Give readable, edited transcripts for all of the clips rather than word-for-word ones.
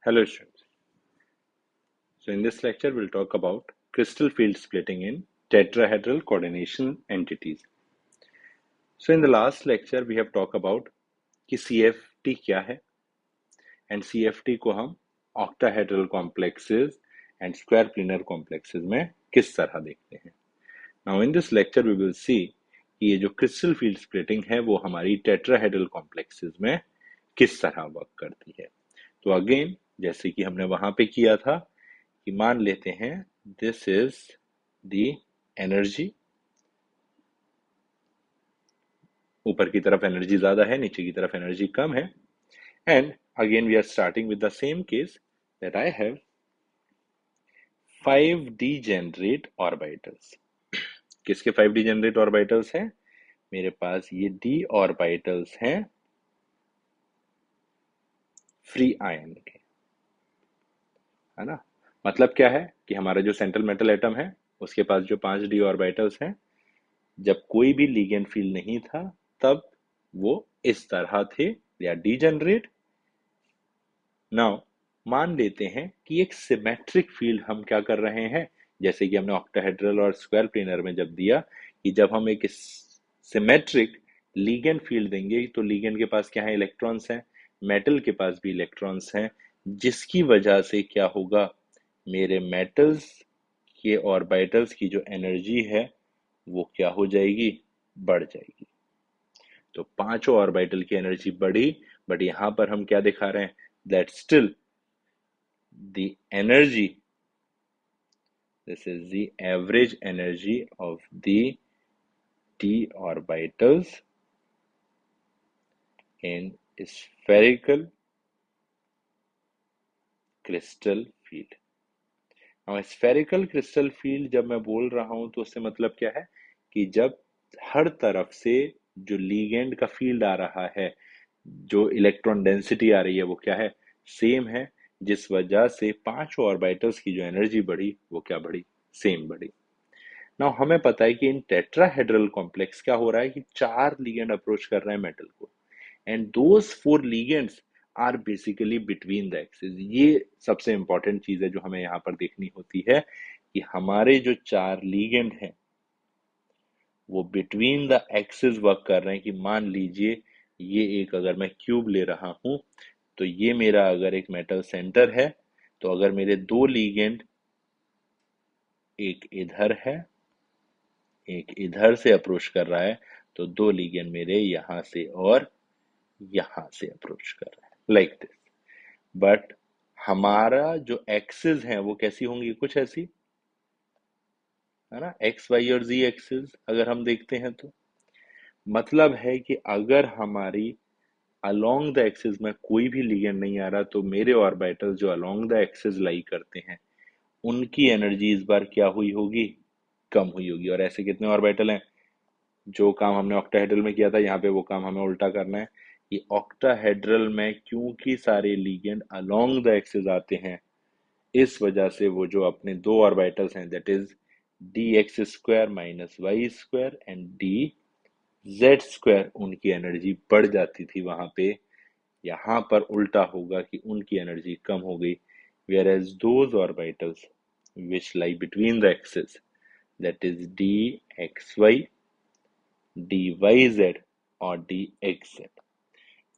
Hello students. So in this lecture we'll talk about crystal field splitting in tetrahedral coordination entities. So in the last lecture we have talked about कि CFT क्या है and CFT को हम octahedral complexes and square planar complexes में किस तरह देखते हैं. Now in this lecture we will see कि ये जो crystal field splitting है वो हमारी tetrahedral complexes में किस तरह वर्क करती है. तो अगेन जैसे कि हमने वहां पे किया था कि मान लेते हैं दिस इज द एनर्जी, ऊपर की तरफ एनर्जी ज्यादा है, नीचे की तरफ एनर्जी कम है. And again we are starting with the same case that I have 5 degenerate orbitals. किसके 5 डीजेनरेट ऑर्बिटल्स हैं? मेरे पास ये डी ऑर्बिटल्स हैं फ्री आयन के, है ना. मतलब क्या है कि हमारा जो सेंट्रल मेटल एटम है उसके पास जो 5 डी ऑर्बिटल्स हैं, जब कोई भी लिगेंड फील्ड नहीं था तब वो इस तरह थे, दे आर डीजेनरेट. नाउ मान लेते हैं कि एक सिमेट्रिक फील्ड हम क्या कर रहे हैं, जैसे कि हमने ऑक्टाहेड्रल और स्क्वायर प्लेनर में जब दिया कि जब हम एक सिमेट्रिक लिगेंड फील्ड देंगे तो लिगेंड के पास क्या है, इलेक्ट्रॉन्स हैं, मेटल के पास भी इलेक्ट्रॉन्स हैं, जिसकी वजह से क्या होगा, मेरे मेटल्स के ऑर्बिटल्स की जो एनर्जी है वो क्या हो जाएगी, बढ़ जाएगी. तो पांचों ऑर्बिटल की एनर्जी बढ़ी, बट यहां पर हम क्या दिखा रहे हैं, that still the energy, this is the average energy of the d orbitals in spherical crystal field. now spherical crystal field जब मैं बोल रहा हूं तो उससे मतलब क्या है कि जब हर तरफ से जो लीगेंड का फील्ड आ रहा है, जो इलेक्ट्रॉन डेंसिटी आ रही है वो क्या है, सेम है, जिस वजह से पांचों ऑर्बिटल्स की जो एनर्जी बढ़ी वो क्या बढ़ी, सेम बढ़ी. नाउ हमें पता है कि इन टेट्राहेड्रल कॉम्प्लेक्स क्या हो रहा है कि 4 लिगेंड अप्रोच कर रहे हैं मेटल को, and those 4 ligands are basically between the axis. ये सबसे इंपॉर्टेंट चीज है जो हमें यहाँ पर देखनी होती है कि हमारे जो 4 लिगेंड हैं वो बिटवीन द एक्सिस वर्क कर रहे हैं. कि मान लीजिए ये एक, अगर मैं क्यूब ले रहा हूं तो ये मेरा अगर एक मेटल सेंटर है, तो अगर मेरे 2 लीगेंड, एक इधर है एक इधर से अप्रोच कर रहा है, तो 2 लीगेंड मेरे यहां से और यहां से अप्रोच कर रहा है, लाइक दिस. बट हमारा जो एक्सिस है वो कैसी होंगी, कुछ ऐसी, है ना, एक्स वाई और जी एक्सिस अगर हम देखते हैं तो मतलब है कि अगर हमारी अलोंग द एक्सिस में कोई भी लिगेंड नहीं आ रहा तो मेरे ऑर्बिटल जो अलोंग द एक्सिस लाई करते हैं उनकी एनर्जी इस बार क्या हुई होगी, कम हुई होगी. और ऐसे कितने ऑर्बिटल हैं, जो काम हमने ऑक्टाहेड्रल में किया था यहाँ पे वो काम हमें उल्टा करना है कि ऑक्टाहेड्रल में क्योंकि सारे लिगेंड अलोंग द एक्सिस आते हैं, इस वजह से वो जो अपने 2 ऑर्बिटल्स हैं, that is D X square minus Y square and D Z square, उनकी एनर्जी बढ़ जाती थी वहां पे. यहाँ पर उल्टा होगा कि उनकी एनर्जी कम हो गई, whereas those orbitals which lie between the axes, that is dxy, dyz और dxz,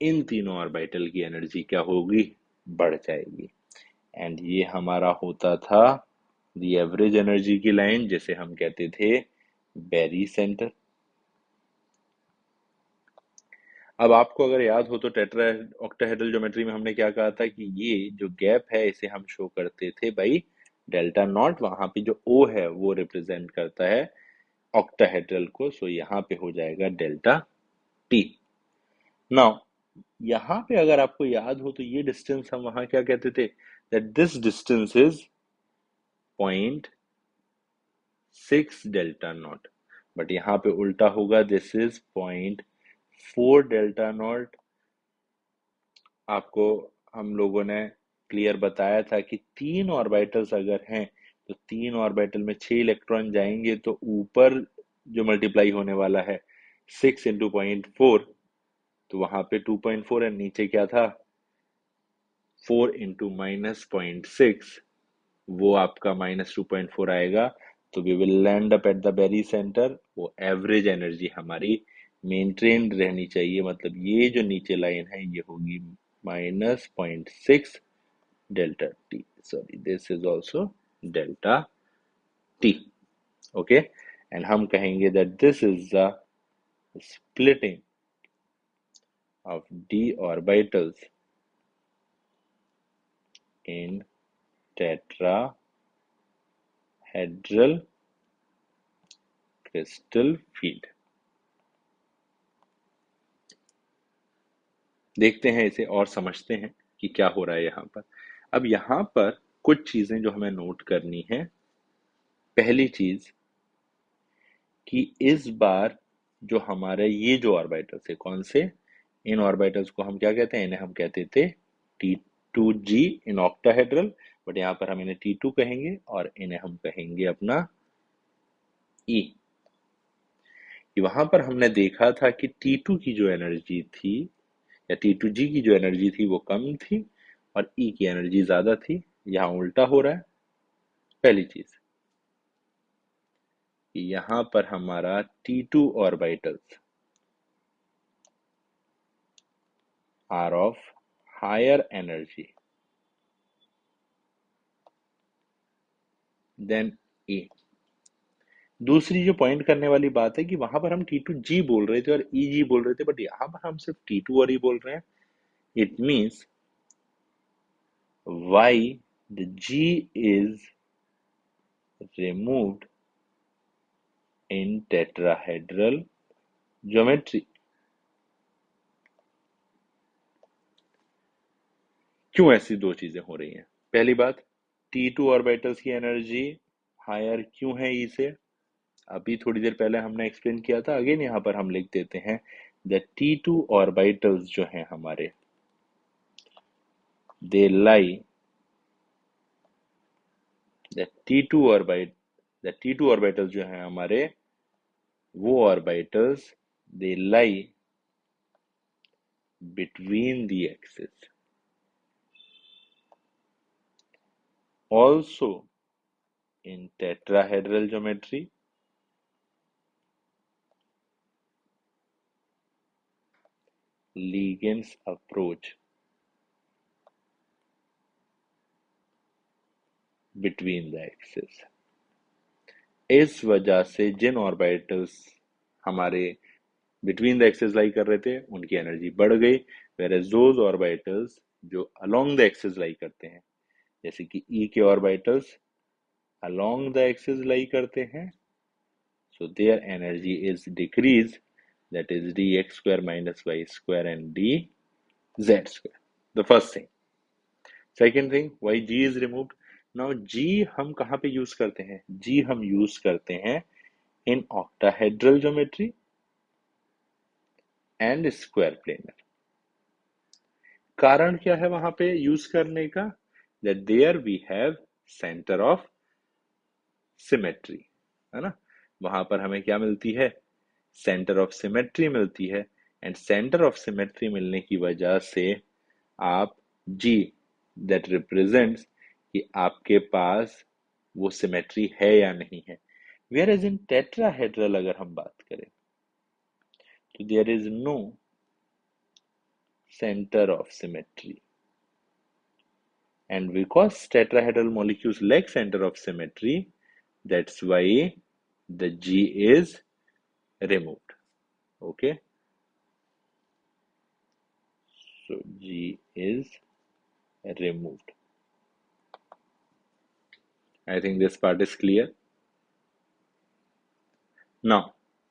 इन तीनों ऑर्बिटल की एनर्जी क्या होगी, बढ़ जाएगी. एंड ये हमारा होता था द एवरेज एनर्जी की लाइन, जिसे हम कहते थे बेरी सेंटर. अब आपको अगर याद हो तो टेट्रा ऑक्टाहेड्रल ज्योमेट्री में हमने क्या कहा था कि ये जो गैप है इसे हम शो करते थे बाई डेल्टा नॉट. वहां पे जो ओ है वो रिप्रेजेंट करता है ऑक्टाहेड्रल को, सो यहाँ पे हो जाएगा डेल्टा टी. नाउ यहाँ पे अगर आपको याद हो तो ये डिस्टेंस हम वहां क्या कहते थे, that this distance is 0.6 delta not, but यहाँ पे उल्टा होगा, दिस इज 0.4 डेल्टा नॉट. आपको हम लोगों ने क्लियर बताया था कि 3 ऑर्बिटल्स अगर हैं तो 3 ऑर्बिटल में 6 इलेक्ट्रॉन जाएंगे, तो ऊपर जो मल्टीप्लाई होने वाला है 6 इंटू 0.4, तो वहां पे 2.4 है, नीचे क्या था 4 into -0.6, वो आपका -2.4 आएगा। तो we will land up at the very centre. वो एवरेज एनर्जी हमारी मेंटेन रहनी चाहिए, मतलब ये जो नीचे लाइन है ये होगी -0.6 delta T, sorry this is also delta T. Okay, and हम कहेंगे that this is the splitting of d orbitals in tetrahedral crystal field। देखते हैं इसे और समझते हैं कि क्या हो रहा है यहाँ पर। अब यहाँ पर कुछ चीजें जो हमें नोट करनी है। पहली चीज कि इस बार जो हमारे ये जो ऑर्बिटल्स है, कौन से, इन ऑर्बिटल्स को हम क्या कहते हैं, इन्हें हम कहते थे T2G इन ऑक्टाहेड्रल, बट यहाँ पर हम इन्हें T2 कहेंगे और इन्हें हम कहेंगे अपना E। कि वहां पर हमने देखा था कि T2 की जो एनर्जी थी या T2G की जो एनर्जी थी वो कम थी और E की एनर्जी ज्यादा थी। यहाँ उल्टा हो रहा है। पहली चीज कि यहाँ पर हमारा T2 orbitals are of higher energy than E। दूसरी जो पॉइंट करने वाली बात है कि वहां पर हम T2G बोल रहे थे और EG बोल रहे थे, बट यहाँ पर हम सिर्फ T2 और E बोल रहे हैं। It means why the G is removed in tetrahedral geometry। क्यों ऐसी दो चीजें हो रही हैं? पहली बात, T2 ऑर्बिटल्स की एनर्जी हायर क्यों है E से? अभी थोड़ी देर पहले हमने एक्सप्लेन किया था। अगेन यहाँ पर हम लिख देते हैं द T2 ऑर्बिटल्स जो हैं हमारे, दे लाई द T2 ऑर्बिटल्स जो हैं हमारे, वो orbitals they lie between the axis. Also in tetrahedral geometry, ligands approach between the axes। इस वजह से जिन ऑर्बिटल्स हमारे बिटवीन द एक्सिस लाई कर रहे थे उनकी एनर्जी बढ़ गई, whereas those ऑर्बिटल्स जो along the axis लाई करते हैं, जैसे कि E के ऑर्बिटल्स along the axis लाई करते हैं, so their energy is decreased, that is dx square minus y square and dz square, the first thing। Second thing, Y G is removed. Now G हम कहाँ पे use करते हैं? जी हम use करते हैं in octahedral geometry and square planar. कारण क्या है वहां पे यूज करने का? That there we have centre of symmetry, है ना। वहां पर हमें क्या मिलती है? सेंटर ऑफ सिमेट्री मिलती है। एंड सेंटर ऑफ सिमेट्री मिलने की वजह से आप जी दैट रिप्रेजेंट्स कि आपके पास वो सिमेट्री है या नहीं है। वेयर एज इन टेट्राहेड्रल अगर हम बात करें तो there is no centre of symmetry, and because tetrahedral molecules lack center of symmetry, that's why the G is removed। Okay, so G is removed। I think this part is clear। Now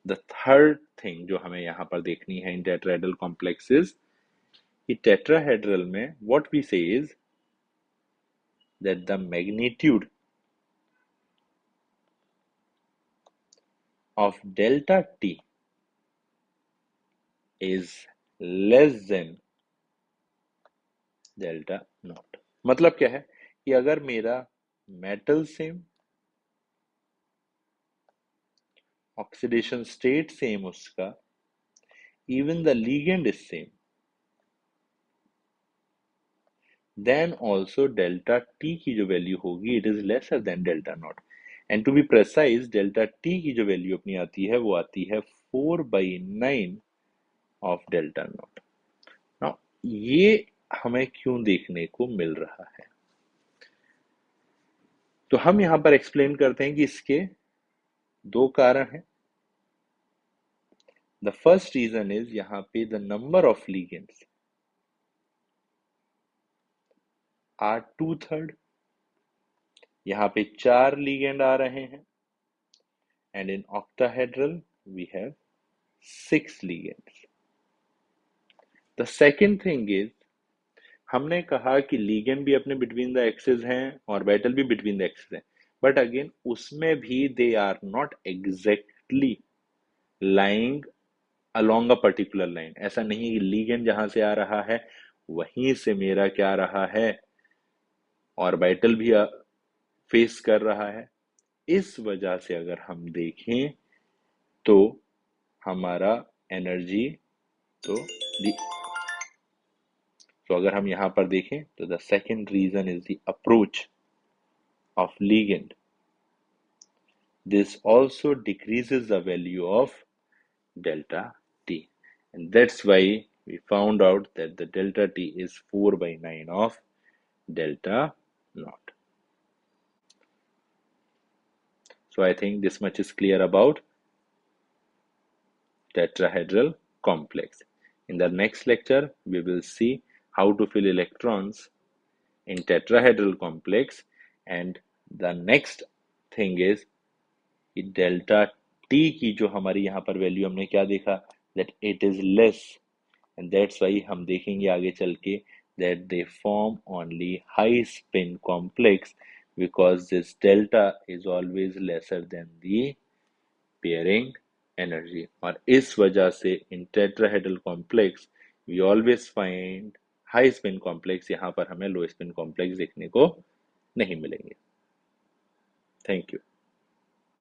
the third thing जो हमें यहाँ पर देखनी है in tetrahedral complexes, कि tetrahedral में what we say is that the magnitude of delta T is less than delta naught. मतलब क्या है कि अगर मेरा metal same, oxidation state same उसका, even the ligand is same, then also delta t की जो वैल्यू होगी it is lesser than delta naught. And to be precise, delta t की जो वैल्यू अपनी आती है वो आती है 4/9 of delta naught. Now ये हमें क्यों देखने को मिल रहा है, तो हम यहां पर एक्सप्लेन करते हैं कि इसके दो कारण हैं. द फर्स्ट रीजन इज यहाँ पे the number of ligands are 2/3. यहाँ पे 4 लिगेंड आ रहे हैं and in octahedral we have 6 ligands. The second thing is, हमने कहा कि लिगेंड भी अपने बिटवीन द एक्सेस हैं और ऑर्बिटल भी बिटवीन द एक्सेस हैं, बट अगेन उसमें भी they are not exactly lying along a particular line. ऐसा नहीं है कि लिगेंड जहां से आ रहा है वहीं से मेरा क्या आ रहा है, ऑर्बिटल भी फेस कर रहा है. इस वजह से अगर हम देखें तो हमारा एनर्जी तो अगर हम यहां पर देखें तो the second reason is the approach of ligand. This also decreases the value of delta t, and that's why we found out that the delta t is 4/9 of delta naught. So I think this much is clear about tetrahedral complex. In the next lecture we will see how to fill electrons in tetrahedral complex, and the next thing is delta t की जो हमारी यहाँ पर value हमने क्या देखा, that it is less, and that's why हम देखेंगे आगे चल के that they form only high spin complex because this delta is always lesser than the pairing energy. और इस वजह से in tetrahedral complex we always find high spin complex, यहाँ पर हमें low spin complex देखने को नहीं मिलेंगे. Thank you.